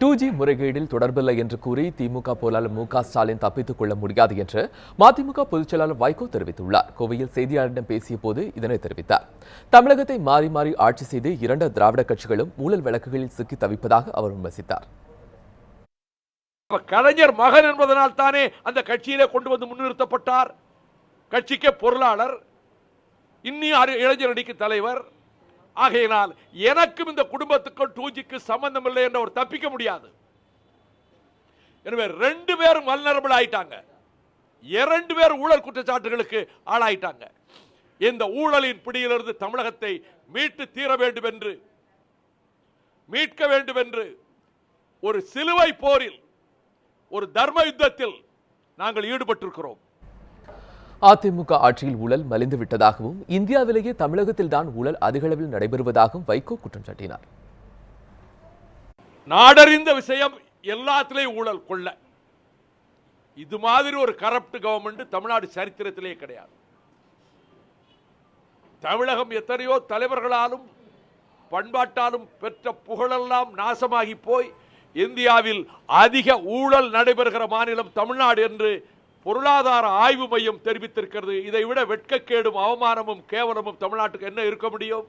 2G முறைகேடில் தொடர்பில்லை என்று கூறி திமுக பொருளாளர் மு க ஸ்டாலின் தப்பித்துக் கொள்ள முடியாது என்று மதிமுக பொதுச் செயலாளர் வைகோ தெரிவித்துள்ளார். கோவையில் செய்தியாளரிடம் பேசிய போது இதனை தெரிவித்தார். தமிழகத்தை மாறி மாறி ஆட்சி செய்து இரண்டு திராவிட கட்சிகளும் ஊழல் வழக்குகளில் சிக்கி தவிப்பதாக அவர் விமர்சித்தார். கலைஞர் மகன் என்பதனால் தானே அந்த கட்சியிலே கொண்டு வந்து முன்னிறுத்தப்பட்டார். கட்சிக்கு பொருளாளர், இன்னி இளைஞர் அணிக்கு தலைவர். ஆகையினால் எனக்கும் இந்த குடும்பத்துக்கும் 2Gக்கு சம்பந்தம் இல்லை என்ற ஒரு தப்பிக்க முடியாது. எனவே ரெண்டு பேரும் வல்னரபிள் ஆயிட்டாங்க. இரண்டு பேர் ஊழல் குற்றச்சாட்டுகளுக்கு ஆளாயிட்டாங்க. இந்த ஊழலின் பிடியிலிருந்து தமிழகத்தை மீட்டு தீர வேண்டும் என்று, மீட்க வேண்டும் என்று ஒரு சிலுவை போரில், ஒரு தர்ம யுத்தத்தில் நாங்கள் ஈடுபட்டிருக்கிறோம். அதிமுக ஆட்சியில் ஊழல் மலிந்து விட்டதாகவும் இந்தியாவிலேயே தமிழகத்தில் தான் ஊழல் அதிகளவில் நடைபெறுவதாகவும் வைகோ குற்றம் சாட்டினார். நாடறிந்த விஷயம், எல்லாத்திலேயும் ஊழல் கொள்ள. இது மாதிரி ஒரு கரப்ட் கவர்மெண்ட் தமிழ்நாடு சரித்திரத்திலே கிடையாது. தமிழகம் எத்தனையோ தலைவர்களாலும் பண்பாட்டாலும் பெற்ற புகழெல்லாம் நாசமாகி போய் இந்தியாவில் அதிக ஊழல் நடைபெறுகிற மாநிலம் தமிழ்நாடு என்று பொருளாதார ஆய்வு மையம் தெரிவித்திருக்கிறது. இதை விட வெட்கக்கேடும் அவமானமும் கேவலமும் தமிழ்நாட்டுக்கு என்ன இருக்க முடியும்?